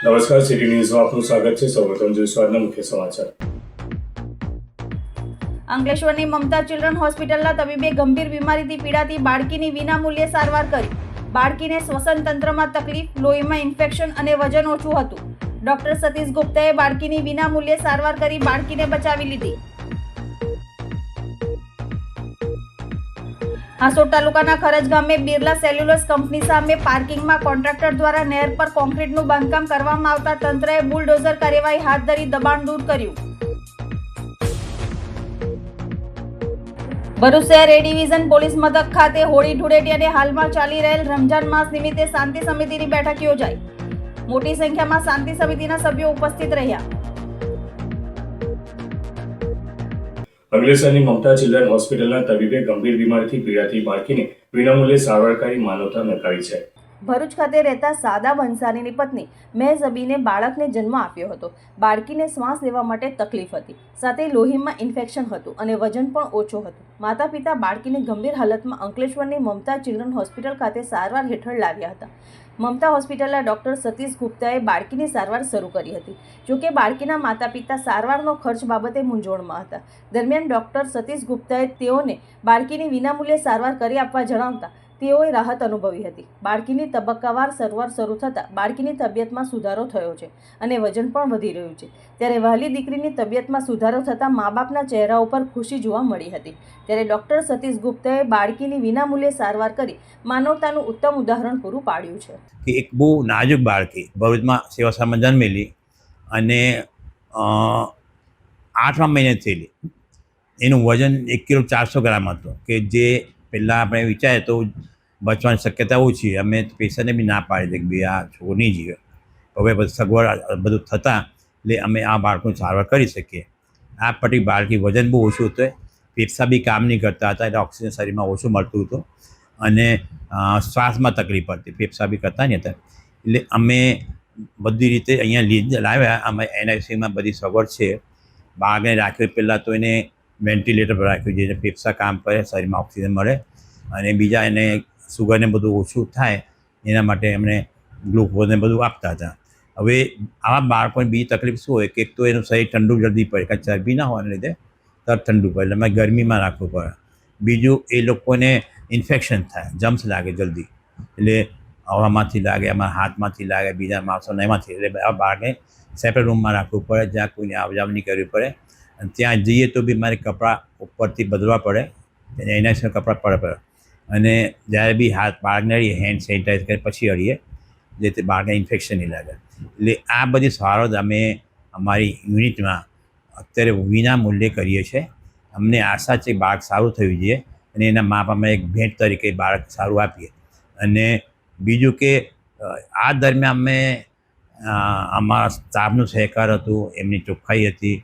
નમસ્કાર, સિટી ન્યૂઝમાં આપનું સ્વાગત છે. સૌપ્રથમ જોઈશું આજના મુખ્ય સમાચાર. અંકલેશ્વરની મમતા ચિલ્ડ્રન હોસ્પિટલના તબીબે ગંભીર બીમારીથી પીડાતી બાળકીની વિનામૂલ્યે સારવાર કરી. બાળકીને શ્વસન તંત્રમાં તકલીફ, લોહીમાં ઇન્ફેક્શન અને વજન ઓછું હતું. ડોક્ટર સતીશ ગુપ્તાએ બાળકીની વિનામૂલ્યે સારવાર કરી બાળકીને બચાવી લીધી. હાસોડ તાલુકાના ખરજ ગામે બિરલા સેલ્યુલોસ કંપની સામે પાર્કિંગમાં કોન્ટ્રાક્ટર દ્વારા નહેર પર કોન્ક્રીટનું બાંધકામ કરવામાં આવતા તંત્રએ બુલડોઝર કાર્યવાહી હાથ ધરી દબાણ દૂર કર્યું. ભરૂચ શહેર એ ડિવિઝન પોલીસ મથક ખાતે હોળી ધૂળેટી અને હાલમાં ચાલી રહેલ રમજાન માસ નિમિત્તે શાંતિ સમિતિની બેઠક યોજાઈ. મોટી સંખ્યામાં શાંતિ સમિતિના સભ્યો ઉપસ્થિત રહ્યા. અંકલેશ્વરની મમતા ચિલ્ડ્રન હોસ્પિટલના તબીબે ગંભીર બીમારીથી પીડાતી બાળકીને વિનામૂલ્યે સારવાર કરી માનવતા નકારી છે. ભરૂચ ખાતે રહેતા સાદા બંસારીની પત્ની મેઝબીને બાળકને જન્મ આપ્યો હતો. બાળકીને શ્વાસ લેવા માટે તકલીફ હતી, સાથે લોહીમાં ઇન્ફેક્શન હતું અને વજન પણ ઓછું હતું. માતા પિતા બાળકીને ગંભીર હાલતમાં અંકલેશ્વરની મમતા ચિલ્ડ્રન હોસ્પિટલ ખાતે સારવાર હેઠળ લાવ્યા હતા. મમતા હોસ્પિટલના ડોક્ટર સતીશ ગુપ્તાએ બાળકીની સારવાર શરૂ કરી હતી. જોકે બાળકીના માતા પિતા સારવારનો ખર્ચ બાબતે મૂંઝવણમાં હતા. દરમિયાન ડોક્ટર સતીશ ગુપ્તાએ તેઓને બાળકીની વિનામૂલ્યે સારવાર કરી આપવા જણાવતા તેઓએ રાહત અનુભવી હતી. બાળકીની તબક્કાવાર સારવાર શરૂ થતાં બાળકીની તબિયતમાં સુધારો થયો છે અને વજન પણ વધી રહ્યું છે. ત્યારે વહાલી દીકરીની તબિયતમાં સુધારો થતાં મા બાપના ચહેરા ઉપર ખુશી જોવા મળી હતી. ત્યારે ડોક્ટર સતીશ ગુપ્તાએ બાળકીની વિનામૂલ્યે સારવાર કરી માનવતાનું ઉત્તમ ઉદાહરણ પૂરું પાડ્યું છે. કે એક બહુ નાજુક બાળકી ભરૂચમાં સેવાશ્રમમાં જન્મેલી અને 8મા મહિને થયેલી. એનું વજન 1 કિલો 400 ગ્રામ હતું કે જે પહેલાં આપણે વિચારીએ તો બચવાની શક્યતા ઓછી. અમે પેશન્ટને બી ના પાડી દઈએ કે ભાઈ આ છોકરો નહીં જીવે. હવે બધું સગવડ બધું થતાં એટલે અમે આ બાળકનું સારવાર કરી શકીએ. આ પટી બાળકી વજન બહુ ઓછું હતું, ફેફસા બી કામ નહીં કરતા હતા, એટલે ઓક્સિજન શરીરમાં ઓછું મળતું હતું અને શ્વાસમાં તકલીફ પડતી, ફેફસા બી કરતા નહીં હતા. એટલે અમે બધી રીતે અહીંયા લાવ્યા. અમે એનઆઈસીયુમાં બધી સગવડ છે. બાળકને રાખ્યું પહેલાં તો એને વેન્ટિલેટર પર રાખ્યું, જેને ફેફસા કામ કરે, શરીરમાં ઓક્સિજન મળે અને બીજા એને સુગરને બધું ઓછું થાય એના માટે એમણે ગ્લુકોઝને બધું આપતા હતા. હવે આવા બાળકોની બીજી તકલીફ શું હોય કે એક તો એનું શરીર ઠંડુ જલ્દી પડે, કારણ ચરબી ના હોવાને લીધે તરત ઠંડુ પડે, એટલે અમે ગરમીમાં રાખવું પડે. બીજું એ લોકોને ઇન્ફેક્શન થાય, જમ્સ લાગે જલ્દી, એટલે હવામાંથી લાગે, અમારા હાથમાંથી લાગે, બીજા માણસોને એમાંથી, એટલે આ બાળકને સેપરેટ રૂમમાં રાખવું પડે જ્યાં કોઈને આવજાવ નહીં કરવી પડે. અને ત્યાં જઈએ તો બી મારે કપડાં ઉપરથી બદલવા પડે, એના સિવાય કપડાં પડે. અને જ્યારે બી બાળકને અડીએ હેન્ડ સેનિટાઈઝ કરી પછી અડીએ, જેથી બાળકને ઇન્ફેક્શન નહીં લાગે. એટલે આ બધી સારવાર અમે અમારી યુનિટમાં અત્યારે વિના મૂલ્યે કરીએ છીએ. અમને આશા છે કે બાળક સારું થયું જોઈએ અને એના મા બાપને એક ભેટ તરીકે બાળક સારું આપીએ. અને બીજું કે આ દરમિયાન અમે અમારા સ્ટાફનું સહકાર હતું, એમની ચોખ્ખાઈ હતી,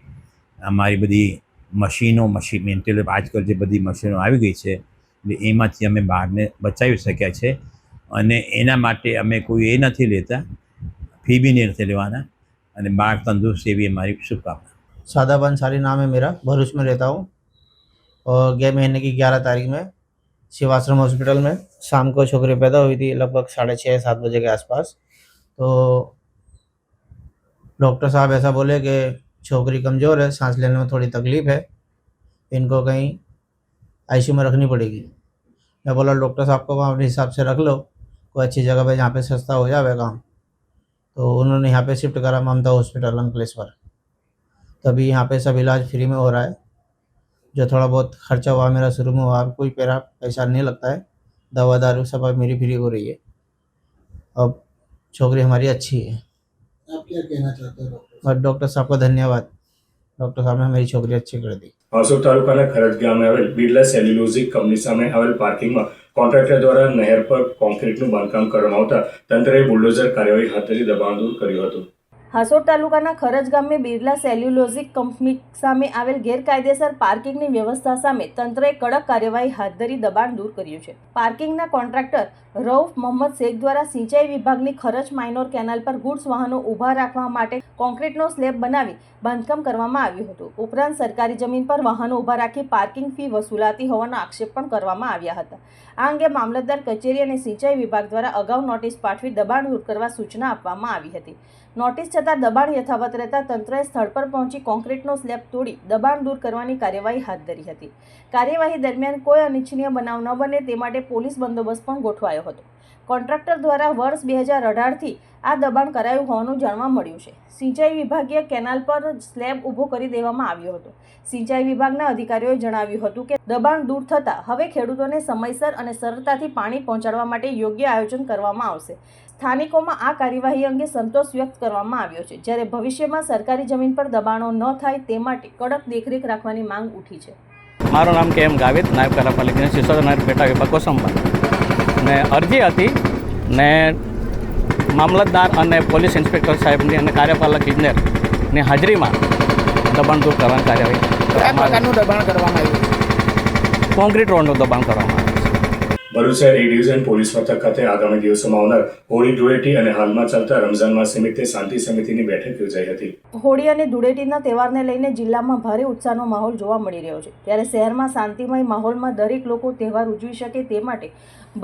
અમારી બધી મશીનો મેન્ટેલ આજકાલ જે બધી મશીનો આવી ગઈ છે એટલે એમાંથી અમે બાળકને બચાવી શક્યા છે. અને એના માટે અમે કોઈ એ નથી લેતા, ફી भी नहीं रहते लेवाना, અને बाघ तंदुरुस्त ये भी हमारी शुभकामना. सादा बंसारी नाम है मेरा, भरूच में रहता हूँ और गए महीने की 11 तारीख में शिवाश्रम हॉस्पिटल में शाम को छोकरी पैदा हुई थी, लगभग 6:30-7 बजे के आसपास. तो डॉक्टर साहब ऐसा बोले कि छोकरी कमज़ोर है, सांस लेने में थोड़ी तकलीफ़ है, इनको कहीं आईसीयू में रखनी पड़ेगी. मैं बोला डॉक्टर साहब को वहाँ अपने हिसाब से रख लो, कोई अच्छी जगह पे जहाँ पे सस्ता हो जाए काम. तो उन्होंने यहाँ पे शिफ्ट करा ममता हॉस्पिटल अंकलेश्वर. तभी यहाँ पे सब इलाज फ्री में हो रहा है. जो थोड़ा बहुत खर्चा हुआ मेरा शुरू में हुआ, कोई मेरा पैसा नहीं लगता है, दवा दारू सब अब मेरी फ्री हो रही है. अब छोकरी हमारी अच्छी है. आप क्या कहना चाहते हो डॉक्टर? और डॉक्टर साहब को धन्यवाद, डॉक्टर साहब ने हमारी छोकरी अच्छी कर दी. હાસોડ તાલુકાના ખરજ ગામે આવેલ બિરલા સેલ્યુલોઝિક કંપની સામે આવેલ પાર્કિંગમાં કોન્ટ્રાક્ટર દ્વારા નહેર પર કોન્ક્રીટનું બાંધકામ કરવામાં આવતા તંત્રએ બુલડોઝર કાર્યવાહી હાથ ધરી દબાણ દૂર કર્યું હતું. હાસોડ તાલુકાના ખરજ ગામે બિરલા સેલ્યુલોઝિક કંપની સામે આવેલ ગેરકાયદેસર પાર્કિંગની વ્યવસ્થા સામે તંત્રએ કડક કાર્યવાહી હાથ ધરી દબાણ દૂર કર્યું છે. પાર્કિંગના કોન્ટ્રાક્ટર રઉફ મોહમ્મદ શેખ દ્વારા સિંચાઈ વિભાગની ખરજ માઇનોર કેનાલ પર ગુડ્સ વાહનો ઊભા રાખવા માટે કોન્ક્રીટનો સ્લેબ બનાવી બાંધકામ કરવામાં આવ્યું હતું. ઉપરાંત સરકારી જમીન પર વાહનો ઊભા રાખી પાર્કિંગ ફી વસૂલાતી હોવાનો આક્ષેપ પણ કરવામાં આવ્યા હતા. આ અંગે મામલતદાર કચેરી અને સિંચાઈ વિભાગ દ્વારા અગાઉ નોટિસ પાઠવી દબાણ દૂર કરવા સૂચના આપવામાં આવી હતી. નોટિસ છતાં દબાણ યથાવત રહેતા તંત્રએ સ્થળ પર પહોંચી કોન્ક્રીટનો સ્લેબ તોડી દબાણ દૂર કરવાની કાર્યવાહી હાથ ધરી હતી. કાર્યવાહી દરમિયાન કોઈ અનિચ્છનીય બનાવ ન બને તે માટે પોલીસ બંદોબસ્ત પણ ગોઠવાયો હતો. કોન્ટ્રાક્ટર દ્વારા વર્ષ 2018થી આ દબાણ કરાયું હોવાનું જાણવા મળ્યું છે. સિંચાઈ વિભાગીય કેનાલ પર સ્લેબ ઊભો કરી દેવામાં આવ્યો હતો. સિંચાઈ વિભાગના અધિકારીઓએ જણાવ્યું હતું કે દબાણ દૂર થતાં હવે ખેડૂતોને સમયસર અને સરળતાથી પાણી પહોંચાડવા માટે યોગ્ય આયોજન કરવામાં આવશે. સ્થાનિકોમાં આ કાર્યવાહી અંગે સંતોષ વ્યક્ત કરવામાં આવ્યો છે, જ્યારે ભવિષ્યમાં સરકારી જમીન પર દબાણો ન થાય તે માટે કડક દેખરેખ રાખવાની માંગ ઉઠી છે. મારું નામ KM ગાવિત, નાયબ કાર્યપાલિક સિસોદનગર પેટા વિભાગ કોસંબા. ને અરજી હતી ને મામલતદાર અને પોલીસ ઇન્સ્પેક્ટર સાહેબની અને કાર્યપાલક ઇજનેરની હાજરીમાં દબાણ દૂર કરવાની કાર્યવાહી. કયા પ્રકારનું દબાણ કરવામાં આવ્યું? કોન્ક્રીટ રોડનું દબાણ કરવામાં આવ્યું. ભરૂચ શહેર એ ડિવિઝન પોલીસ મથક ખાતે આગામી દિવસોમાં આવનાર હોળી ધૂળેટી અને હાલમાં ચાલતા રમઝાન માસ નિમિત્તે શાંતિ સમિતિની બેઠક યોજાઈ હતી. હોળી અને ધૂળેટીના તહેવારને લઈને જિલ્લામાં ભારે ઉત્સાહનો માહોલ જોવા મળી રહ્યો છે, ત્યારે શહેરમાં શાંતિમય માહોલમાં દરેક લોકો તહેવાર ઉજવી શકે તે માટે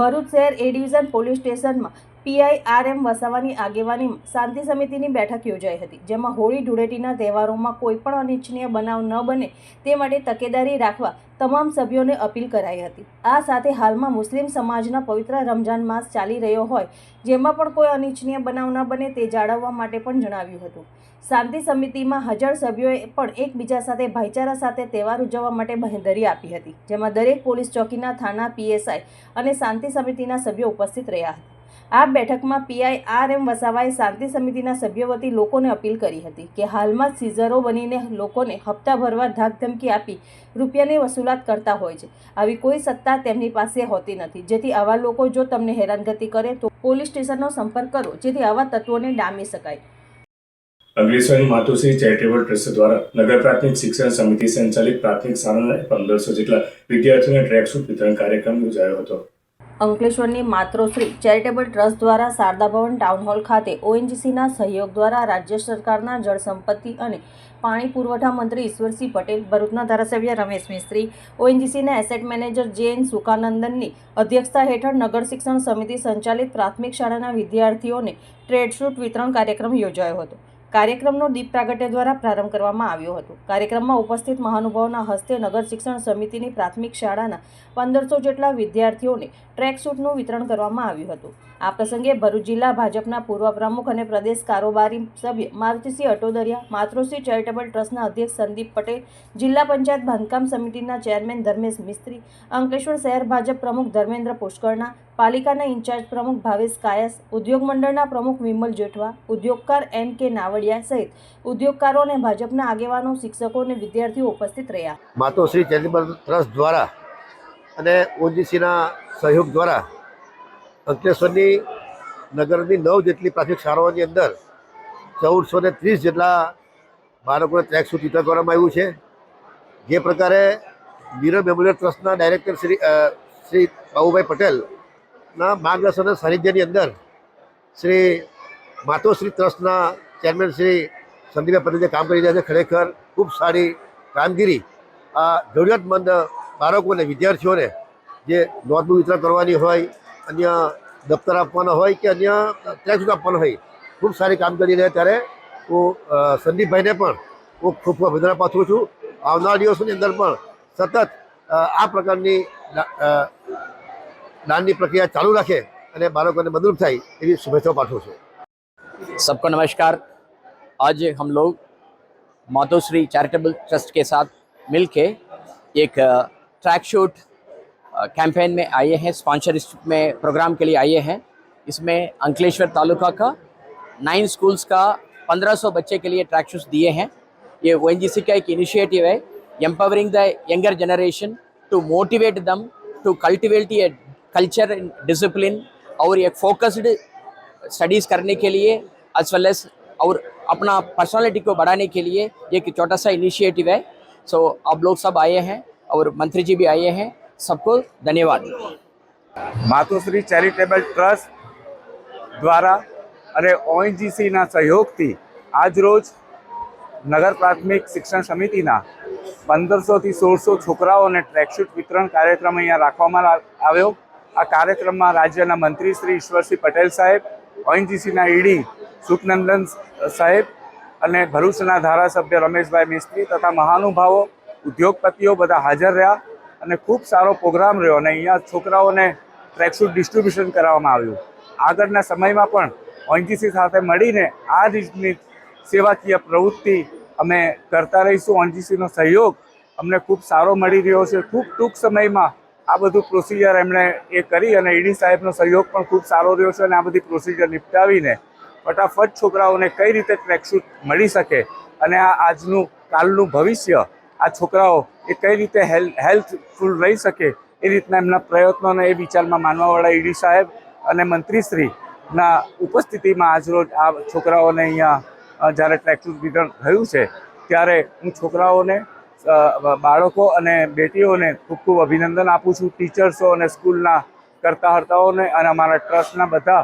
ભરૂચ શહેર એ ડિવિઝન પોલીસ સ્ટેશનમાં PIRM વસાવાની આગેવાનીમાં શાંતિ સમિતિની બેઠક યોજાઈ હતી, જેમાં હોળી ધૂળેટીના તહેવારોમાં કોઈપણ અનિચ્છનીય બનાવ ન બને તે માટે તકેદારી રાખવા તમામ સભ્યોને અપીલ કરાઈ હતી. આ સાથે હાલમાં મુસ્લિમ સમાજના પવિત્ર રમઝાન માસ ચાલી રહ્યો હોય, જેમાં પણ કોઈ અનિચ્છનીય બનાવ ન બને તે જાળવવા માટે પણ જણાવ્યું હતું. શાંતિ સમિતિમાં હાજર સભ્યોએ પણ એકબીજા સાથે ભાઈચારા સાથે તહેવાર ઉજવવા માટે બાંહેધરી આપી હતી, જેમાં દરેક પોલીસ ચોકીના થાના PSI અને શાંતિ સમિતિના સભ્યો ઉપસ્થિત રહ્યા હતા. આ બેઠકમાં PIRM વસાવાએ શાંતિ સમિતિના સભ્યો વતી લોકોને અપીલ કરી હતી કે હાલમાં સીઝરો બનીને લોકોને હપ્તા ભરવા ધાકધમકી આપી રૂપિયાની વસૂલાત કરતા હોય છે. આવી કોઈ સત્તા તેમની પાસે હોતી નથી, જેથી આવા લોકો જો તમને હેરાનગતિ કરે તો પોલીસ સ્ટેશનનો સંપર્ક કરો, જેથી આવા તત્વોને ડામી શકાય. અંકલેશ્વરની માતુશ્રી ચેરિટેબલ ટ્રસ્ટ દ્વારા નગર પ્રાથમિક શિક્ષણ સમિતિ સંચાલિત પ્રાથમિક શાળાના 1500 જેટલા વિદ્યાર્થીઓને ટ્રેકસૂટ વિતરણ કાર્યક્રમ યોજાયો હતો. અંકલેશ્વરની માતૃશ્રી ચેરિટેબલ ટ્રસ્ટ દ્વારા શારદા ભવન ટાઉન હોલ ખાતે ONGCના સહયોગ દ્વારા રાજ્ય સરકારના જળ સંપત્તિ અને પાણી પુરવઠા મંત્રી ઈશ્વરસિંહ પટેલ, ભરૂચના ધારાસભ્ય રમેશ મિસ્ત્રી, ONGCના એસેટ મેનેજર JN સુકાનંદનની અધ્યક્ષતા હેઠળ નગર શિક્ષણ સમિતિ સંચાલિત પ્રાથમિક શાળાના વિદ્યાર્થીઓને ટ્રેડસૂટ વિતરણ કાર્યક્રમ યોજાયો હતો. કાર્યક્રમનો દીપ પ્રાગટ્ય દ્વારા પ્રારંભ કરવામાં આવ્યો હતો. કાર્યક્રમમાં ઉપસ્થિત મહાનુભાવોના હસ્તે નગર શિક્ષણ સમિતિની પ્રાથમિક શાળાના 1500 જેટલા વિદ્યાર્થીઓને ટ્રેકસૂટનું વિતરણ કરવામાં આવ્યું હતું. આ પ્રસંગે ભરૂચ જિલ્લા ભાજપના પૂર્વ પ્રમુખ અને પ્રદેશ કારોબારી સભ્ય મારુતિસિંહ અટોદરિયા, માતૃશ્રી ચેરિટેબલ ટ્રસ્ટના અધ્યક્ષ સંદીપ પટેલ, જિલ્લા પંચાયત બાંધકામ સમિતિના ચેરમેન ધર્મેશ મિસ્ત્રી, અંકલેશ્વર શહેર ભાજપ પ્રમુખ ધર્મેન્દ્ર પુષ્કરના, પાલિકાના ઇન્ચાર્જ પ્રમુખ ભાવેશ કાયસ, ઉદ્યોગ મંડળના પ્રમુખ વિમલ જેઠવા, ઉદ્યોગકાર NK નાવડિયા સહિત ઉદ્યોગકારો અને ભાજપના આગેવાનો, શિક્ષકો અને વિદ્યાર્થીઓ ઉપસ્થિત રહ્યા. માતોશ્રી ચેરિટેબલ ટ્રસ્ટ દ્વારા અને ONGCના સહયોગ દ્વારા અંકલેશ્વરની નગરની 9 જેટલી પ્રાથમિક શાળાઓની અંદર 1430 જેટલા બાળકોને ટ્રેકસૂટ વિતરણ કરવામાં આવ્યું છે. જે પ્રકારે નીરવ મેમોરિયલ ટ્રસ્ટના ડાયરેક્ટર શ્રી બાબુભાઈ પટેલના માર્ગદર્શન અને સાનિધ્યની અંદર શ્રી માતોશ્રી ટ્રસ્ટના ચેરમેન શ્રી સંદીપભાઈ પટેલ જે કામ કરી રહ્યા છે, ખરેખર ખૂબ સારી કામગીરી આ જરૂરિયાતમંદ બાળકોને, વિદ્યાર્થીઓને જે નોટબુક વિતરણ કરવાની હોય, અન્ય દફતર આપવાના હોય કે અન્ય ટ્રેકસૂટ આપવાના હોય, ખૂબ સારી કામ કરી રહ્યા. ત્યારે હું સંદીપભાઈને પણ હું ખૂબ ખૂબ અભિનંદન પાઠવું છું. આવનારા દિવસોની અંદર પણ સતત આ પ્રકારની દાનની પ્રક્રિયા ચાલુ રાખે અને બાળકોને મદદરૂપ થાય એવી શુભેચ્છાઓ પાઠવું છું. सबको नमस्कार. आज हम लोग मातोश्री चैरिटेबल ट्रस्ट के साथ मिलके एक ट्रैक शूट कैंपेन में आए हैं, स्पॉन्सरशिप में प्रोग्राम के लिए आए हैं. इसमें अंकलेश्वर तालुका का 9 स्कूल्स का 1500 बच्चे के लिए ट्रैक शूट्स दिए हैं. ये ONGC का एक इनिशिएटिव है, empowering the younger generation to motivate them to cultivate a culture and discipline और एक फोकस्ड स्टडीज़ करने के लिए एज वेल एज और अपना पर्सनालिटी को बढ़ाने के लिए एक छोटा सा इनिशिएटिव है. सो अब लोग सब आए हैं और मंत्री जी भी आए हैं. सबको धन्यवाद. માતુશ્રી ચેરિટેબલ ટ્રસ્ટ દ્વારા અને ONGCના સહયોગથી આજરોજ નગર પ્રાથમિક શિક્ષણ સમિતિના 1500થી 1600 છોકરાઓને ટ્રેકસૂટ વિતરણ કાર્યક્રમ અહીંયા રાખવામાં આવ્યો. આ કાર્યક્રમમાં રાજ્યના મંત્રી શ્રી ઈશ્વરસિંહ પટેલ સાહેબ, ONGCના ED સુખનંદન સાહેબ અને ભરૂચના ધારાસભ્ય રમેશભાઈ મિસ્ત્રી તથા મહાનુભાવો ઉદ્યોગપતિઓ બધા હાજર રહ્યા અને ખૂબ સારો પ્રોગ્રામ રહ્યો અને અહીંયા છોકરાઓને ટ્રેકસૂટ ડિસ્ટ્રીબ્યુશન કરવામાં આવ્યું. આગળના સમયમાં પણ ઓએનજીસી સાથે મળીને આ રીતની સેવાકીય પ્રવૃત્તિ અમે કરતા રહીશું. ઓએનજીસીનો સહયોગ અમને ખૂબ સારો મળી રહ્યો છે. ખૂબ ટૂંક સમયમાં આ બધું પ્રોસિજર એમણે એ કરી અને ઈડી સાહેબનો સહયોગ પણ ખૂબ સારો રહ્યો છે અને આ બધી પ્રોસિજર નિપટાવીને ફટાફટ છોકરાઓને કઈ રીતે ટ્રેકસૂટ મળી શકે અને આ આજનું કાલનું ભવિષ્ય આ છોકરાઓ એ કઈ રીતે હેલ્થફુલ રહી શકે એ રીતના એમના પ્રયત્નોને એ વિચારમાં માનવાવાળા ઈડી સાહેબ અને મંત્રીશ્રીના ઉપસ્થિતિમાં આજરોજ આ છોકરાઓને અહીંયા જ્યારે ટ્રેકસૂટ વિતરણ થયું છે ત્યારે હું છોકરાઓને બાળકો અને બેટીઓને ખૂબ ખૂબ અભિનંદન આપું છું. ટીચર્સો અને સ્કૂલના કર્તાહર્તાઓને અને અમારા ટ્રસ્ટના બધા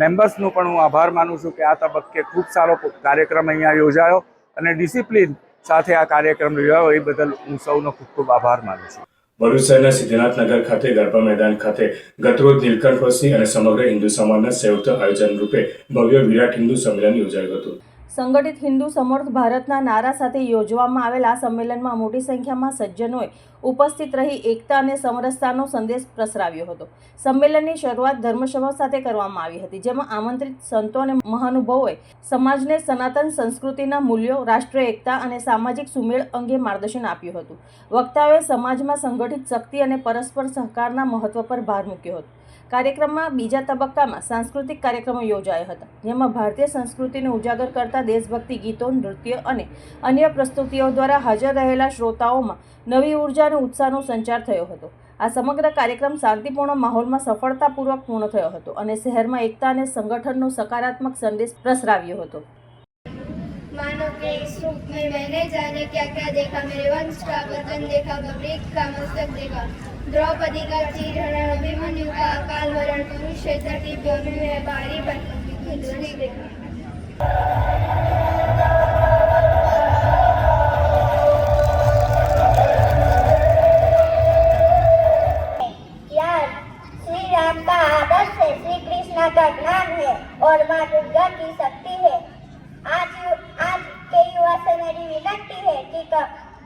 મેમ્બર્સનો પણ હું આભાર માનું છું કે આ તબક્કે ખૂબ સારો કાર્યક્રમ અહીંયા યોજાયો અને ડિસિપ્લિન સાથે આ કાર્યક્રમ યોજાયો એ બદલ હું સૌનો ખૂબ ખૂબ આભાર માનું છું. ભરૂચ શહેરના સિદ્ધનાથનગર ખાતે ગરબા મેદાન ખાતે ગતરોજ નીલકંઠવસી અને સમગ્ર હિન્દુ સમાજના સંયુક્ત આયોજન રૂપે ભવ્ય વિરાટ હિન્દુ સંમેલન યોજાયું હતું. સંગઠિત હિન્દુ સમર્થ ભારતના નારા સાથે યોજવામાં આવેલ આ સંમેલનમાં મોટી સંખ્યામાં સજ્જનોએ ઉપસ્થિત રહી એકતા અને સમરસતાનો સંદેશ પ્રસરાવ્યો હતો. સંમેલનની શરૂઆત ધર્મસભા સાથે કરવામાં આવી હતી, જેમાં આમંત્રિત સંતો અને મહાનુભાવોએ સમાજને સનાતન સંસ્કૃતિના મૂલ્યો, રાષ્ટ્રીય એકતા અને સામાજિક સુમેળ અંગે માર્ગદર્શન આપ્યું હતું. વક્તાઓએ સમાજમાં સંગઠિત શક્તિ અને પરસ્પર સહકારના મહત્વ પર ભાર મૂક્યો હતો. કાર્યક્રમમાં બીજા તબક્કામાં સાંસ્કૃતિક કાર્યક્રમો યોજાયા હતા, જેમાં ભારતીય સંસ્કૃતિને ઉજાગર કરતા દેશભક્તિ ગીતો, નૃત્ય અને અન્ય પ્રસ્તુતિઓ દ્વારા હાજર રહેલા શ્રોતાઓમાં નવી ઉર્જા અને ઉત્સાહનો સંચાર થયો હતો. આ સમગ્ર કાર્યક્રમ શાંતિપૂર્ણ માહોલમાં સફળતાપૂર્વક પૂર્ણ થયો હતો અને શહેરમાં એકતા અને સંગઠનનો સકારાત્મક સંદેશ પ્રસરાવ્યો હતો. मानो के इस रूप में मैंने जाने क्या क्या देखा, मेरे वंश का वतन देखा, बब्रिक का मस्तक देखा, द्रौपदी का चीरहरण, अभिमन्यु का अकाल मरण, कुरुक्षेत्र की भूमि में भारी बंधुआ देखा. यार, श्री राम का आदर्श है, श्री कृष्ण का ज्ञान है और माँ दुर्गा की शक्ति है. आज के युवा से मेरी विनती है कि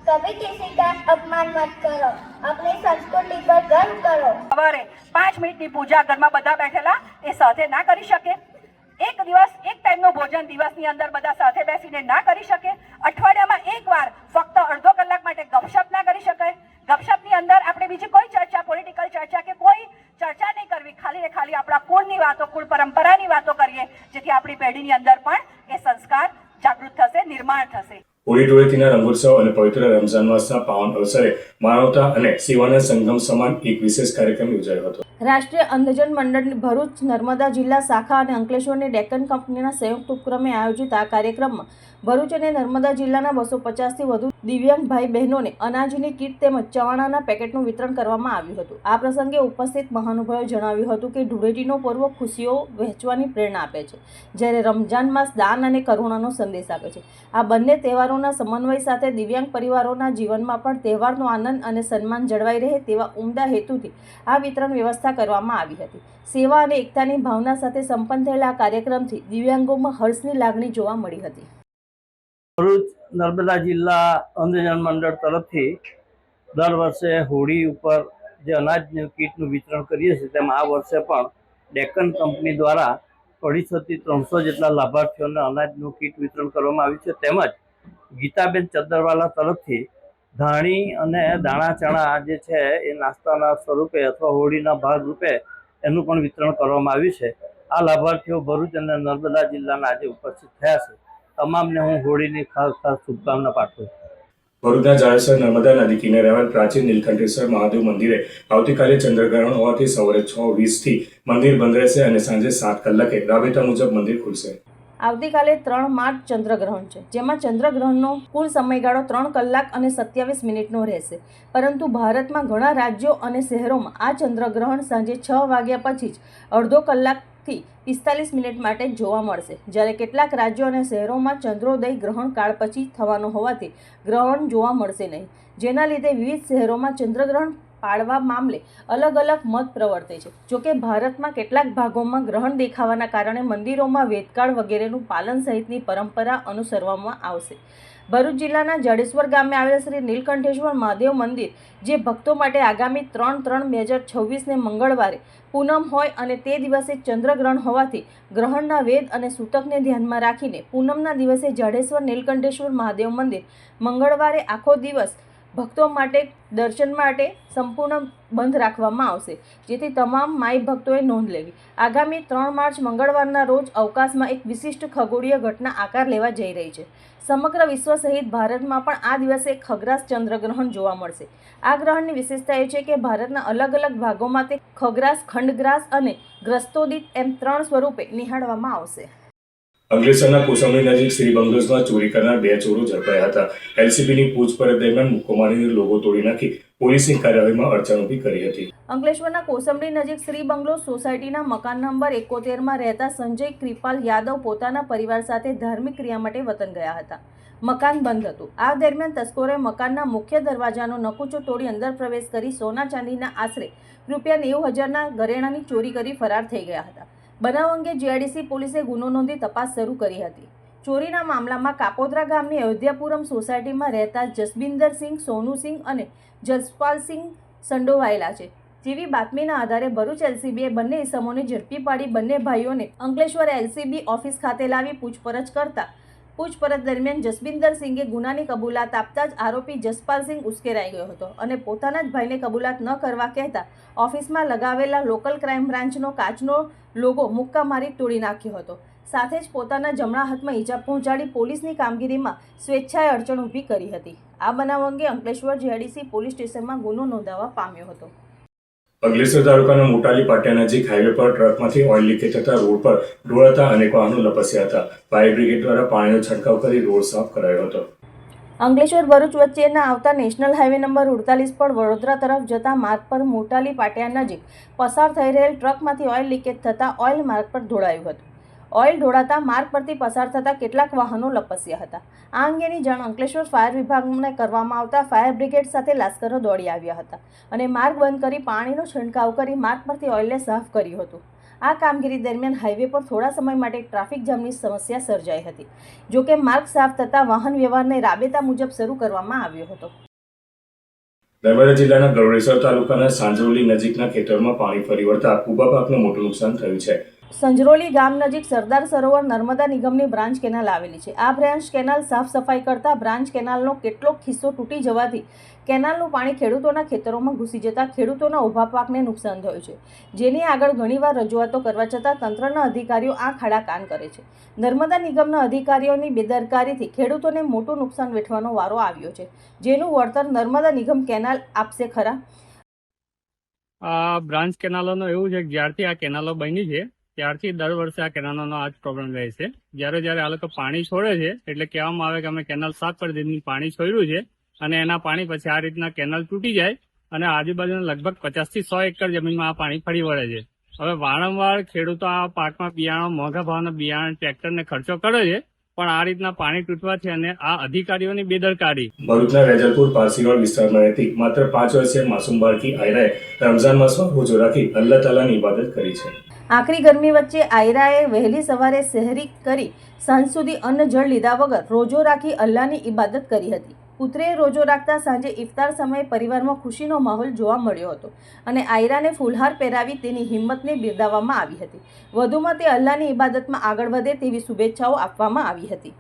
कभी किसी का अपमान मत करो, अपनी संस्कृति पर गर्व करो. સવારે 5 મિનિટની પૂજા ઘરમાં બધા બેઠેલા એ સાથે ના કરી શકે. એક દિવસ એક ટાઈમનું ભોજન દિવસની અંદર બધા સાથે બેસીને ના કરી શકે. અઠવાડિયામાં એકવાર ફક્ત અડધો કલાક માટે ગપશપ ના કરી શકાય. ગપશપની અંદર આપણે બીજી કોઈ ચર્ચા, પોલિટિકલ ચર્ચા કે કોઈ ચર્ચા નહીં કરવી. ખાલી ને ખાલી આપણા કુળની વાતો, કુળ પરંપરાની વાતો કરીએ, જેથી આપણી પેઢીની અંદર પણ એ સંસ્કાર જાગૃત થશે, નિર્માણ થશે. હોળી ધૂળેટીના રંગોત્સવ અને પવિત્ર રમઝાન માસના પાવન અવસરે માનવતા અને સેવાના સંગમ સમાન એક વિશેષ કાર્યક્રમ યોજાયો હતો. રાષ્ટ્રીય અંધજન મંડળ ભરૂચ, નર્મદા જિલ્લા શાખા અને અંકલેશ્વરની ડેક્કન કંપનીના સંયુક્ત ઉપક્રમે આયોજિત આ કાર્યક્રમમાં ભરૂચ અને નર્મદા જિલ્લાના 250થી વધુ દિવ્યાંગ ભાઈ બહેનોને અનાજની કીટ તેમજ ચવાણાના પેકેટનું વિતરણ કરવામાં આવ્યું હતું. આ પ્રસંગે ઉપસ્થિત મહાનુભાવોએ જણાવ્યું હતું કે ધૂળેટીનો પર્વ ખુશીઓ વહેંચવાની પ્રેરણા આપે છે, જ્યારે રમઝાન માસ દાન અને કરુણાનો સંદેશ આપે છે. આ બંને તહેવારોના સમન્વય સાથે દિવ્યાંગ પરિવારોના જીવનમાં પણ તહેવારનો આનંદ અને સન્માન જળવાઈ રહે તેવા ઉમદા હેતુથી આ વિતરણ વ્યવસ્થા કરવામાં આવી હતી. સેવા અને એકતાની ભાવના સાથે સંપન્ન થયેલા આ કાર્યક્રમથી દિવ્યાંગોમાં હર્ષની લાગણી જોવા મળી હતી. ભરૂચ નર્મદા જિલ્લા અંધજન મંડળ તરફથી દર વર્ષે હોળી ઉપર જે અનાજની કીટનું વિતરણ કરીએ છીએ, તેમાં આ વર્ષે પણ ડેક્કન કંપની દ્વારા 250થી 300 જેટલા લાભાર્થીઓને અનાજનું કીટ વિતરણ કરવામાં આવ્યું છે. તેમજ ગીતાબેન ચદ્દરવાલા તરફથી ધાણી અને દાણા ચણા જે છે એ નાસ્તાના સ્વરૂપે અથવા હોળીના ભાગરૂપે એનું પણ વિતરણ કરવામાં આવ્યું છે. આ લાભાર્થીઓ ભરૂચ અને નર્મદા જિલ્લાના આજે ઉપસ્થિત થયા છે. તમામને હું હોળીની ખાસ શુભકામના પાઠવું છું. ભરૂચના જાડેશ્વર નર્મદા નદી કિનારે આવેલ પ્રાચીન નીલકંઠેશ્વર મહાદેવ મંદિરે આવતીકાલે ચંદ્રગ્રહણ હોવાથી સવારે 6:20થી મંદિર બંધ રહેશે અને સાંજે 7 કલાકે રાબેતા મુજબ મંદિર ખુલશે. આવતીકાલે 3 માર્ચ ચંદ્રગ્રહણ છે, જેમાં ચંદ્રગ્રહણનો કુલ સમયગાળો 3 કલાક અને 27 મિનિટનો રહેશે. પરંતુ ભારતમાં ઘણા રાજ્યો અને શહેરોમાં આ ચંદ્રગ્રહણ સાંજે 6 વાગ્યા પછી જ અડધો કલાકથી 45 મિનિટ માટે જોવા મળશે, જ્યારે કેટલાક રાજ્યો અને શહેરોમાં ચંદ્રોદય ગ્રહણ કાળ પછી થવાનો હોવાથી ગ્રહણ જોવા મળશે નહીં, જેના લીધે વિવિધ શહેરોમાં ચંદ્રગ્રહણ પાળવા મામલે અલગ અલગ મત પ્રવર્તે છે. જોકે ભારતમાં કેટલાક ભાગોમાં ગ્રહણ દેખાવાના કારણે મંદિરોમાં વેદકાળ વગેરેનું પાલન સહિતની પરંપરા અનુસરવામાં આવશે. ભરૂચ જિલ્લાના જડેશ્વર ગામે આવેલ શ્રી નીલકંઠેશ્વર મહાદેવ મંદિર, જે ભક્તો માટે આગામી 3/3/2026ને મંગળવારે પૂનમ હોય અને તે દિવસે ચંદ્રગ્રહણ હોવાથી ગ્રહણના વેદ અને સૂતકને ધ્યાનમાં રાખીને પૂનમના દિવસે જડેશ્વર નીલકંઠેશ્વર મહાદેવ મંદિર મંગળવારે આખો દિવસ ભક્તો માટે દર્શન માટે સંપૂર્ણ બંધ રાખવામાં આવશે, જેથી તમામ માઈ ભક્તોએ નોંધ લેવી. આગામી 3 માર્ચ મંગળવારના રોજ અવકાશમાં એક વિશિષ્ટ ખગોળીય ઘટના આકાર લેવા જઈ રહી છે. સમગ્ર વિશ્વ સહિત ભારતમાં પણ આ દિવસે ખગ્રાસ ચંદ્રગ્રહણ જોવા મળશે. આ ગ્રહણની વિશેષતા એ છે કે ભારતના અલગ અલગ ભાગોમાં તે ખગ્રાસ, ખંડગ્રાસ અને ગ્રસ્તોદિત એમ 3 સ્વરૂપે નિહાળવામાં આવશે. અંકલેશ્વરના કોસંબી નજીક શ્રી બંગલોઝમાં ચોરી કરનાર 2 ચોરો ઝડપાયા હતા. એલસીબીની પૂછપરછ દરમિયાન મુક્કો મારીને લોગો તોડી નાખી પોલીસની કાર્યવાહીમાં અડચણ ઊભી કરી હતી. અંકલેશ્વરના કોસંબડી નજીક શ્રી બંગલોઝ સોસાયટીના મકાન નંબર 71માં રહેતા સંજય કૃપાલ યાદવ પોતાના પરિવાર સાથે ધાર્મિક ક્રિયા માટે વતન ગયા હતા. મકાન બંધ હતું. આ દરમિયાન તસ્કરોએ મકાનના મુખ્ય દરવાજાનો નકુચો તોડી અંદર પ્રવેશ કરી સોના ચાંદીના આશરે ₹90,000ના ઘરેણાની ચોરી કરી ફરાર થઈ ગયા હતા. બનાવ અંગે જીઆઈડીસી પોલીસે ગુનો નોંધી તપાસ શરૂ કરી હતી. ચોરીના મામલામાં કાપોદ્રા ગામની અયોધ્યાપુરમ સોસાયટીમાં રહેતા જસબિંદરસિંહ, સોનુસિંહ અને જસપાલસિંહ સંડોવાયેલા છે. જેવી બાતમીના આધારે ભરૂચ એલસીબીએ બંને ઇસમોને ઝડપી પાડી બંને ભાઈઓને અંકલેશ્વર એલસીબી ઓફિસ ખાતે લાવી પૂછપરછ કરતા પૂછપરછ દરમિયાન જસબિંદરસિંહે ગુનાની કબૂલાત આપતા જ આરોપી જસપાલસિંહ ઉશ્કેરાઈ ગયો હતો અને પોતાના જ ભાઈને કબૂલાત ન કરવા કહેતા ઓફિસમાં લગાવેલા લોકલ ક્રાઇમ બ્રાન્ચનો કાચનો લોગો મુક્કા મારી તોડી નાખ્યો હતો. સાથે જ પોતાના જમણા હાથમાં ઈજા પહોંચાડી પોલીસની કામગીરીમાં સ્વેચ્છાએ અડચણ ઊભી કરી હતી. આ બનાવ અંગે અંકલેશ્વર જીઆઈડીસી પોલીસ સ્ટેશનમાં ગુનો નોંધાવવા પામ્યો હતો. અંકલેશ્વર તાલુકાના મોટાલી પાટિયા નજીક હાઈવે પર ટ્રકમાંથી ઓઇલ લીકેજ થતા રોડ પર ઢોળાતા અનેક વાહનો લપસ્યા હતા. ફાયર બ્રિગેડ દ્વારા પાણીનો છંટકાવ કરી રોડ સાફ કરાયો હતો. અંકલેશ્વર ભરૂચ વચ્ચેના આવતા નેશનલ હાઈવે નંબર 48 પર વડોદરા તરફ જતા માર્ગ પર મોટાલી પાટિયા નજીક પસાર થઈ રહેલ ટ્રકમાંથી ઓઇલ લીકેજ થતાં ઓઇલ માર્ગ પર ઢોળાયું હતું. ઓઇલ ઢોળાતા માર્ગ પરથી પસાર થતા કેટલાક વાહનો લપસ્યા હતા. આ અંગેની જાણ અંકલેશ્વર ફાયર વિભાગને કરવામાં આવતા ફાયર બ્રિગેડ સાથે લાશ્કરો દોડી આવ્યા હતા અને માર્ગ બંધ કરી પાણીનો છંટકાવ કરી માર્ગ પરથી ઓઇલને સાફ કર્યું હતું. આ કામગીરી દરમિયાન હાઈવે પર થોડા સમય માટે ટ્રાફિક જામની સમસ્યા સર્જાઈ હતી. જોકે માર્ગ સાફ થતાં વાહન વ્યવહારને રાબેતા મુજબ શરૂ કરવામાં આવ્યો હતો. નર્મદા જિલ્લાના ગરુડેશ્વર તાલુકાના સાંજરોલી નજીકના ખેતરમાં પાણી ફરી વળતા ઊભા પાકને મોટું નુકસાન થયું છે. સંજરોલી ગામ નજીક સરદાર સરોવર નર્મદા નિગમની બ્રાન્ચ કેનાલ આવેલી છે. આ બ્રાન્ચ કેનાલ સાફ સફાઈ કરતા બ્રાન્ચ કેનાલનો કેટલોક હિસ્સો તૂટી જવાથી કેનાલનું પાણી ખેડૂતોના ખેતરોમાં ઘૂસી જતા ખેડૂતોના ઊભા પાકને નુકસાન થયું છે. જેની આગળ ઘણીવાર રજૂઆતો કરવા છતાં તંત્રના અધિકારીઓ આ ખાડા કાન કરે છે. નર્મદા નિગમના અધિકારીઓની બેદરકારીથી ખેડૂતોને મોટું નુકસાન વેઠવાનો વારો આવ્યો છે, જેનું વળતર નર્મદા નિગમ કેનાલ આપશે ખરા? આ બ્રાન્ચ કેનાલોનો એવું છે કે જ્યારથી આ કેનાલો બની છે ત્યારથી દર વર્ષે આ કેનાલોનો આ જ પ્રોબ્લેમ રહે છે. જ્યારે આ લોકો પાણી છોડે છે એટલે કહેવામાં આવે કે અમે કેનાલ સાફ કરી દીધી, પાણી છોડ્યું છે અને એના પાણી પછી આ રીતના કેનાલ તૂટી જાય અને આજુબાજુના લગભગ 50 થી 100 એકર જમીનમાં આ પાણી ફરી વળે છે. હવે વારંવાર ખેડૂતો આ પાકમાં બિયારણ, મોંઘા ભાવના બિયારણ, ટ્રેક્ટરને ખર્ચો કરે છે, પણ આ રીતના પાણી તૂટવાથી અને આ અધિકારીઓની બેદરકારી. ભરૂચના વેજલપુર પારસીરોડ વિસ્તારમાં રહેતી માત્ર 5 વર્ષીય માસૂમ બાળકી આયરાએ રમઝાન માસમાં રોજો રાખી અલ્લાહ તાલાની ઇબાદત કરી છે. આકરી ગરમી વચ્ચે આયરાએ વહેલી સવારે સહેરી કરી સાંજ સુધી અન્ન જળ લીધા વગર રોજો રાખી અલ્લાહની ઇબાદત કરી હતી. પુત્રીએ રોજો રાખતા સાંજે ઇફતાર સમયે પરિવારમાં ખુશીનો માહોલ જોવા મળ્યો હતો અને આયરાને ફૂલહાર પહેરાવી તેની હિંમતને બિરદાવવામાં આવી હતી. વધુમાં તે અલ્લાહની ઇબાદતમાં આગળ વધે તેવી શુભેચ્છાઓ આપવામાં આવી હતી.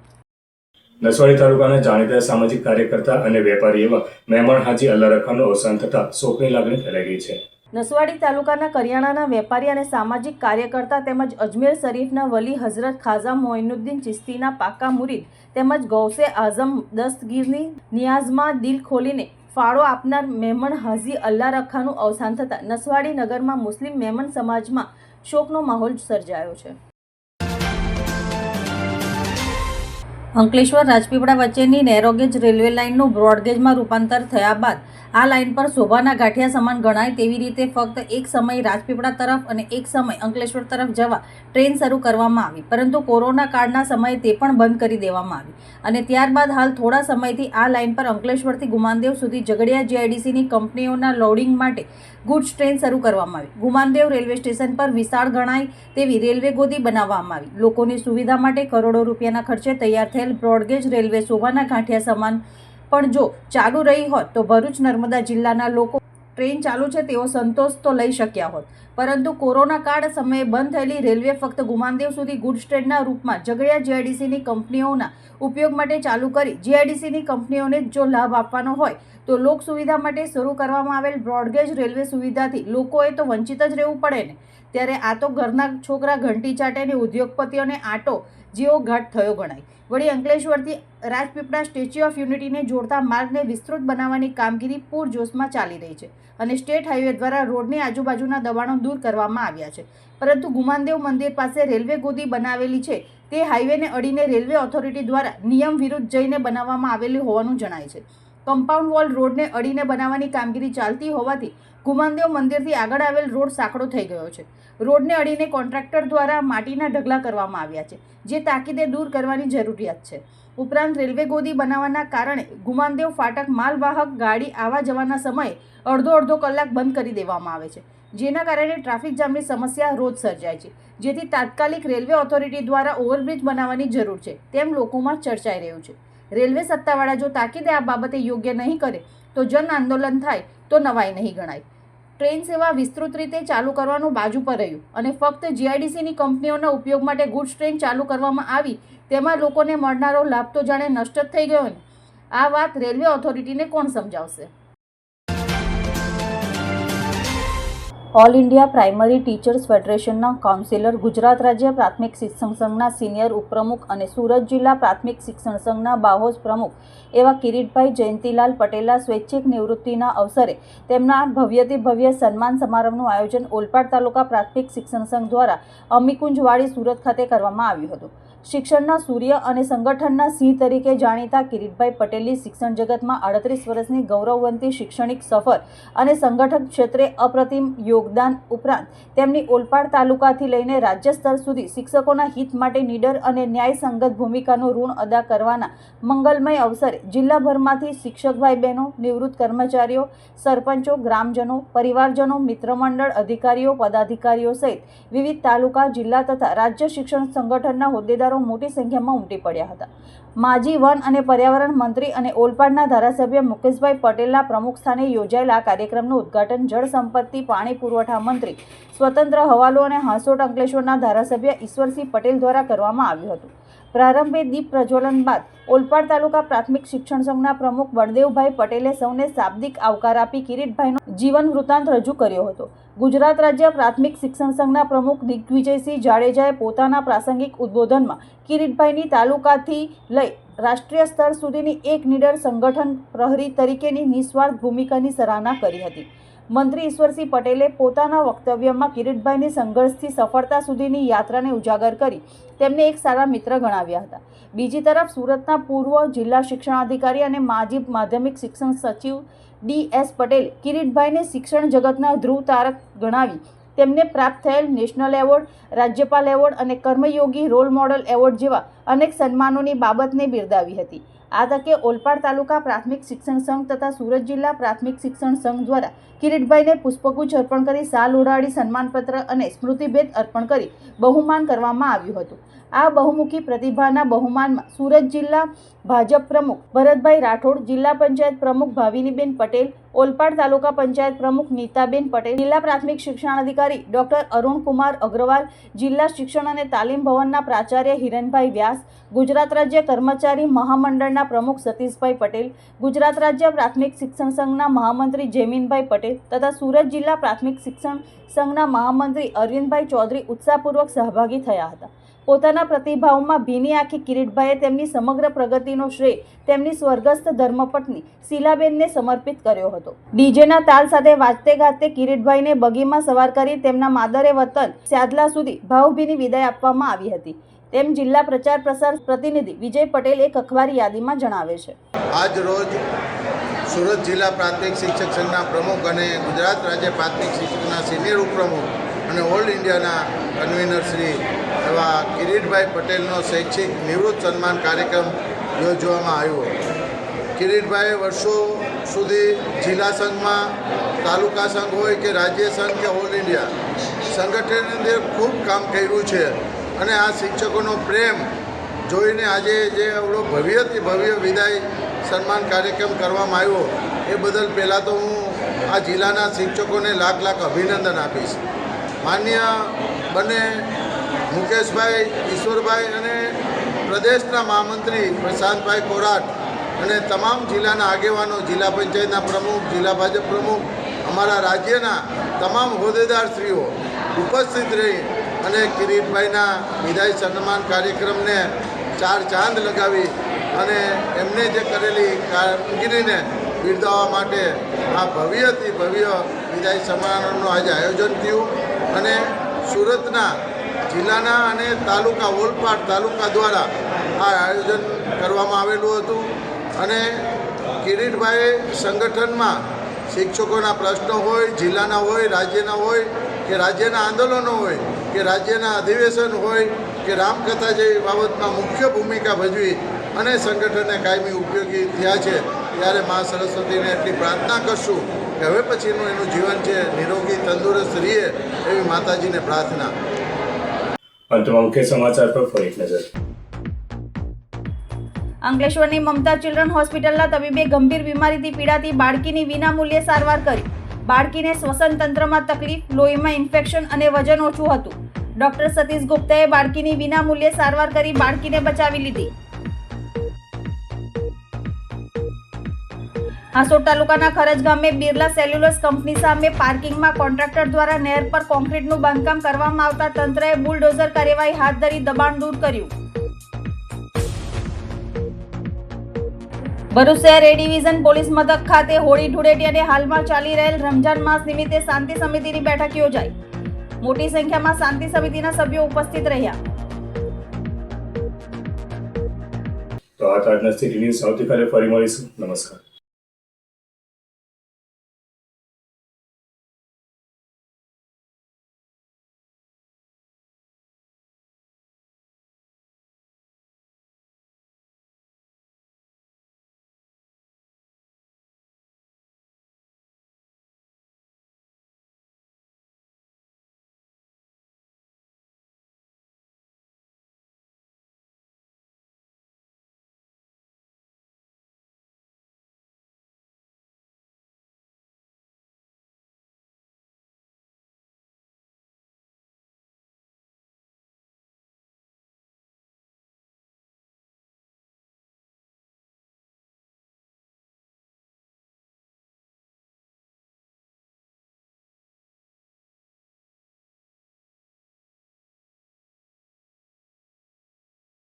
નસવાડી તાલુકાના જાણીતા સામાજિક કાર્યકર્તા અને વેપારી એવા મહેમાન હાજી અલ્લાહ રખાનું અવસાન થતાં શોકની લાગણી ફેલાઈ ગઈ છે. નસવાડી તાલુકાના કરિયાણાના વેપારી અને સામાજિક કાર્યકર્તા તેમજ અજમેર શરીફના વલી હઝરત ખાઝા મોઇનુદ્દીન ચિશ્તીના પાકા મુરીદ તેમજ ગૌસે આઝમ દસ્તગીરની નિયાઝમાં દિલ ખોલીને ફાળો આપનાર મહેમન હાજી અલ્લાહ રખાનું અવસાન થતાં નસવાડી નગરમાં મુસ્લિમ મહેમન સમાજમાં શોકનો માહોલ સર્જાયો છે. અંકલેશ્વર રાજપીપળા વચ્ચેની નેરોગેજ રેલવે લાઇનનું બ્રોડગેજમાં રૂપાંતર થયા બાદ આ લાઇન પર શોભાના ગાંઠિયા સમાન ગણાય તેવી રીતે ફક્ત એક સમય રાજપીપળા તરફ અને એક સમય અંકલેશ્વર તરફ જવા ટ્રેન શરૂ કરવામાં આવી, પરંતુ કોરોના કાળના સમયે તે પણ બંધ કરી દેવામાં આવી અને ત્યારબાદ હાલ થોડા સમયથી આ લાઇન પર અંકલેશ્વરથી ગુમાનદેવ સુધી ઝઘડિયા જીઆઈડીસીની કંપનીઓના લોડિંગ માટે ગુડ્સ ટ્રેન શરૂ કરવામાં આવી. ગુમાનદેવ રેલવે સ્ટેશન પર વિશાળ ગણાય તેવી રેલવે ગોદી બનાવવામાં આવી. લોકોની સુવિધા માટે કરોડો રૂપિયાના ખર્ચે તૈયાર થયેલ બ્રોડગેજ રેલવે શોભાના ગાંઠિયા સમાન પણ જો ચાલુ રહી હોત તો ભરૂચ નર્મદા જિલ્લાના લોકો ટ્રેન ચાલુ છે તેવો સંતોષ તો લઈ શક્યા હોત, પરંતુ કોરોના કાળ સમયે બંધ થયેલી રેલવે ફક્ત ગુમાનદેવ સુધી ગુડ્સ ટ્રેનના રૂપમાં ઝઘડિયા જીઆઈડીસીની કંપનીઓના ઉપયોગ માટે ચાલુ કરી જીઆઈડીસીની કંપનીઓને જો લાભ આપવાનો હોય તો લોક સુવિધા માટે શરૂ કરવામાં આવેલ બ્રોડગેજ રેલવે સુવિધાથી લોકોએ તો વંચિત જ રહેવું પડે ને. ત્યારે આ તો ઘરના છોકરા ઘંટી ચાટે ને ઉદ્યોગપતિઓને આટો જેવો ઘાટ થયો ગણાય. વળી અંકલેશ્વરથી રાજપીપળા સ્ટેચ્યુ ઓફ યુનિટીને જોડતા માર્ગને વિસ્તૃત બનાવવાની કામગીરી પૂરજોશમાં ચાલી રહી છે અને સ્ટેટ હાઈવે દ્વારા રોડની આજુબાજુના દબાણો દૂર કરવામાં આવ્યા છે, પરંતુ ગુમાનદેવ મંદિર પાસે રેલવે ગોદી બનાવેલી છે તે હાઈવેને અડીને રેલવે ઓથોરિટી દ્વારા નિયમ વિરુદ્ધ જઈને બનાવવામાં આવેલી હોવાનું જણાય છે. કમ્પાઉન્ડ વોલ રોડને અડીને બનાવવાની કામગીરી ચાલતી હોવાથી ગુમાનદેવ મંદિરથી આગળ આવેલ રોડ સાંકડો થઈ ગયો છે. રોડને અડીને કોન્ટ્રાક્ટર દ્વારા માટીના ઢગલા કરવામાં આવ્યા છે, જે તાકીદે દૂર કરવાની જરૂરિયાત છે. ઉપરાંત રેલવે ગોદી બનાવવાના કારણે ગુમાનદેવ ફાટક માલવાહક ગાડી આવવા જવાના સમયે અડધો કલાક બંધ કરી દેવામાં આવે છે, જેના કારણે ટ્રાફિક જામની સમસ્યા રોજ સર્જાય છે, જેથી તાત્કાલિક રેલવે ઓથોરિટી દ્વારા ઓવરબ્રિજ બનાવવાની જરૂર છે તેમ લોકોમાં ચર્ચાઈ રહ્યું છે. રેલવે સત્તાવાળા જો તાકીદે આ બાબતે યોગ્ય નહીં કરે તો જન આંદોલન થાય તો નવાઈ નહીં ગણાય. ટ્રેન સેવા વિસ્તૃત રીતે ચાલુ કરવાનું બાજુ પર રહ્યું અને ફક્ત જીઆઈડીસીની કંપનીઓના ઉપયોગ માટે ગુડ્સ ટ્રેન ચાલુ કરવામાં આવી તેમાં લોકોને મળનારો લાભ તો જાણે નષ્ટ જ થઈ ગયો ને. આ વાત રેલવે ઓથોરિટીને કોણ સમજાવશે? ઓલ ઇન્ડિયા પ્રાઇમરી ટીચર્સ ફેડરેશનના કાઉન્સિલર, ગુજરાત રાજ્ય પ્રાથમિક શિક્ષણ સંઘના સિનિયર ઉપપ્રમુખ અને સુરત જિલ્લા પ્રાથમિક શિક્ષણ સંઘના બાહોશ પ્રમુખ એવા કિરીટભાઈ જયંતિલાલ પટેલના સ્વૈચ્છિક નિવૃત્તિના અવસરે તેમના ભવ્યથી ભવ્ય સન્માન સમારંભનું આયોજન ઓલપાડ તાલુકા પ્રાથમિક શિક્ષણ સંઘ દ્વારા અમીકુંજવાડી સુરત ખાતે કરવામાં આવ્યું હતું. શિક્ષણના સૂર્ય અને સંગઠનના સિંહ તરીકે જાણીતા કિરીટભાઈ પટેલની શિક્ષણ જગતમાં 38 વર્ષની ગૌરવવંતી શૈક્ષણિક સફર અને સંગઠન ક્ષેત્રે અપ્રતિમ યોગદાન ઉપરાંત તેમની ઓલપાડ તાલુકાથી લઈને રાજ્ય સ્તર સુધી શિક્ષકોના હિત માટે નીડર અને ન્યાયસંગત ભૂમિકાનું ઋણ અદા કરવાના મંગલમય અવસરે જિલ્લાભરમાંથી શિક્ષક ભાઈ બહેનો, નિવૃત્ત કર્મચારીઓ, સરપંચો, ગ્રામજનો, પરિવારજનો, મિત્રમંડળ, અધિકારીઓ, પદાધિકારીઓ સહિત વિવિધ તાલુકા, જિલ્લા તથા રાજ્ય શિક્ષણ સંગઠનના હોદ્દેદારો મોટી સંખ્યામાં ઉમટી પડ્યા હતા. માજી વન અને પર્યાવરણ મંત્રી અને ઓલપાડના ધારાસભ્ય મુકેશભાઈ પટેલના પ્રમુખ સ્થાને યોજાયેલા આ કાર્યક્રમનું ઉદ્ઘાટન જળ સંપત્તિ, પાણી પુરવઠા મંત્રી, સ્વતંત્ર હવાલો અને હાંસોટ અંકલેશ્વરના ધારાસભ્ય ઈશ્વરસિંહ પટેલ દ્વારા કરવામાં આવ્યું હતું. પ્રારંભે દીપ પ્રજ્વલન બાદ ઓલપાડ તાલુકા પ્રાથમિક શિક્ષણ સંઘના પ્રમુખ બળદેવભાઈ પટેલે સૌને શાબ્દિક આવકાર આપી કિરીટભાઈનો જીવન વૃત્તાંત રજૂ કર્યો હતો. ગુજરાત રાજ્ય પ્રાથમિક શિક્ષણ સંઘના પ્રમુખ દિગ્વિજયસિંહ જાડેજાએ પોતાના પ્રાસંગિક ઉદ્બોધનમાં કિરીટભાઈની તાલુકાથી લઈ રાષ્ટ્રીય સ્તર સુધીની એક નીડર સંગઠન પ્રહરી તરીકેની નિસ્વાર્થ ભૂમિકાની સરાહના કરી હતી. મંત્રી ઈશ્વરસિંહ પટેલે પોતાના વક્તવ્યમાં કિરીટભાઈની સંઘર્ષથી સફળતા સુધીની યાત્રાને ઉજાગર કરી તેમને એક સારા મિત્ર ગણાવ્યા હતા. બીજી તરફ સુરતના પૂર્વ જિલ્લા શિક્ષણાધિકારી અને માજી માધ્યમિક શિક્ષણ સચિવ DS પટેલે કિરીટભાઈને શિક્ષણ જગતના ધ્રુવ તારક ગણાવી તેમને પ્રાપ્ત થયેલ નેશનલ એવોર્ડ, રાજ્યપાલ એવોર્ડ અને કર્મયોગી રોલ મોડલ એવોર્ડ જેવા અનેક સન્માનોની બાબતને બિરદાવી હતી. આ તકે ઓલપાડ તાલુકા પ્રાથમિક શિક્ષણ સંઘ તથા સુરત જિલ્લા પ્રાથમિક શિક્ષણ સંઘ દ્વારા કિરીટભાઈને પુષ્પગુચ્છ અર્પણ કરી શાલ ઉડાડી સન્માનપત્ર અને સ્મૃતિભેટ અર્પણ કરી બહુમાન કરવામાં આવ્યું હતું. આ બહુમુખી પ્રતિભાના બહુમાનમાં સુરત જિલ્લા ભાજપ પ્રમુખ ભરતભાઈ રાઠોડ, જિલ્લા પંચાયત પ્રમુખ ભાવિનીબેન પટેલ, ઓલપાડ તાલુકા પંચાયત પ્રમુખ નીતાબેન પટેલ, જિલ્લા પ્રાથમિક શિક્ષણાધિકારી ડોક્ટર અરુણકુમાર અગ્રવાલ, જિલ્લા શિક્ષણ અને તાલીમ ભવનના પ્રાચાર્ય હિરણભાઈ વ્યાસ, ગુજરાત રાજ્ય કર્મચારી મહામંડળના પ્રમુખ સતીશભાઈ પટેલ, ગુજરાત રાજ્ય પ્રાથમિક શિક્ષણ સંઘના મહામંત્રી જયમીનભાઈ પટેલ તથા સુરત જિલ્લા પ્રાથમિક શિક્ષણ સંઘના મહામંત્રી અરવિંદભાઈ ચૌધરી ઉત્સાહપૂર્વક સહભાગી થયા હતા. પોતાના પ્રતિભાવમાં ભીની આંખી કિરીટભાઈએ તેમની સમગ્ર પ્રગતિનો શ્રેય તેમની સ્વર્ગસ્થ ધર્મપત્ની શીલાબેનને સમર્પિત કર્યો હતો. ડીજેના તાલ સાથે વાજતે ગાજતે કિરીટભાઈને બગીમાં સવાર કરી તેમના માદરે વતન સ્યાદલા સુધી ભાવભીની વિદાય આપવામાં આવી હતી તેમ જિલ્લા પ્રચાર પ્રસાર પ્રતિનિધિ વિજય પટેલ એક અખબારી યાદીમાં જણાવે છે. આજ રોજ સુરત જિલ્લા પ્રાથમિક શિક્ષક સંઘના પ્રમુખ અને ગુજરાત રાજ્ય પ્રાથમિક શિક્ષકના સિનિયર ઉપપ્રમુખ અને ઓલ ઇન્ડિયાના કન્વીનર શ્રી એવા કિરીટભાઈ પટેલનો શૈક્ષિક નિવૃત્ત સન્માન કાર્યક્રમ યોજવામાં આવ્યો. કિરીટભાઈએ વર્ષો સુધી જિલ્લા સંઘમાં, તાલુકા સંઘ હોય કે રાજ્ય સંઘ કે ઓલ ઇન્ડિયા સંગઠનની અંદર ખૂબ કામ કર્યું છે અને આ શિક્ષકોનો પ્રેમ જોઈને આજે જે એવડો ભવ્યથી ભવ્ય વિદાય સન્માન કાર્યક્રમ કરવામાં આવ્યો એ બદલ પહેલાં તો હું આ જિલ્લાના શિક્ષકોને લાખ લાખ અભિનંદન આપીશ. માન્ય બંને મુકેશભાઈ, ઈશ્વરભાઈ અને પ્રદેશના મહામંત્રી પ્રશાંતભાઈ કોરાટ અને તમામ જિલ્લાના આગેવાનો, જિલ્લા પંચાયતના પ્રમુખ, જિલ્લા ભાજપ પ્રમુખ, અમારા રાજ્યના તમામ હોદ્દેદારશ્રીઓ ઉપસ્થિત રહી અને કિરીટભાઈના વિદાય સન્માન કાર્યક્રમને ચાર ચાંદ લગાવી અને એમને જે કરેલી કામગીરીને બિરદાવવા માટે આ ભવ્યથી ભવ્ય વિદાય સમારોહનું આજે આયોજન થયું અને સુરતના જિલ્લાના અને તાલુકા, ઓલપાડ તાલુકા દ્વારા આ આયોજન કરવામાં આવેલું હતું અને કિરીટભાઈ સંગઠનમાં શિક્ષકોના પ્રશ્નો હોય, જિલ્લાના હોય, રાજ્યના હોય કે રાજ્યના આંદોલનો હોય કે રાજ્યના અધિવેશન હોય કે રામકથા જેવી બાબતમાં મુખ્ય ભૂમિકા ભજવી અને સંગઠનને કાયમી ઉપયોગી થયા છે. ત્યારે મા સરસ્વતીને એટલી પ્રાર્થના કરશું કે હવે પછીનું એનું જીવન છે નિરોગી, તંદુરસ્ત રહે એવી માતાજીને પ્રાર્થના. અંતમાં મુખ્ય સમાચાર પર ફરી એક નજર. અંકલેશ્વરની મમતા ચિલ્ડ્રન હોસ્પિટલના તબીબે ગંભીર બીમારીથી પીડાતી બાળકીની વિનામૂલ્યે સારવાર કરી. બાળકીને શ્વસન તંત્રમાં તકલીફ, લોહીમાં ઇન્ફેક્શન અને વજન ઓછું હતું. ડોક્ટર સતીશ ગુપ્તાએ બાળકીની વિનામૂલ્યે સારવાર કરી બાળકીને બચાવી લીધી. હાસોડ તાલુકાના ખરજ ગામે બિરલા સેલ્યુલોસ કંપની સામે પાર્કિંગમાં કોન્ટ્રાક્ટર દ્વારા નહેર પર કોન્ક્રીટનું બાંધકામ કરવામાં આવતા તંત્રએ બુલડોઝર કાર્યવાહી હાથ ધરી દબાણ દૂર કર્યું. ભરૂચ શહેર એ ડિવિઝન પોલીસ મથક ખાતે હોળી ધૂળેટી અને હાલમાં ચાલી રહેલ રમજાન માસ નિમિત્તે શાંતિ સમિતિની બેઠક યોજાઈ. મોટી સંખ્યામાં શાંતિ સમિતિના સભ્યો ઉપસ્થિત રહ્યા. તો આ આજના સિટી ન્યૂઝ આવતીકાલે ફરી મળીશું. નમસ્કાર.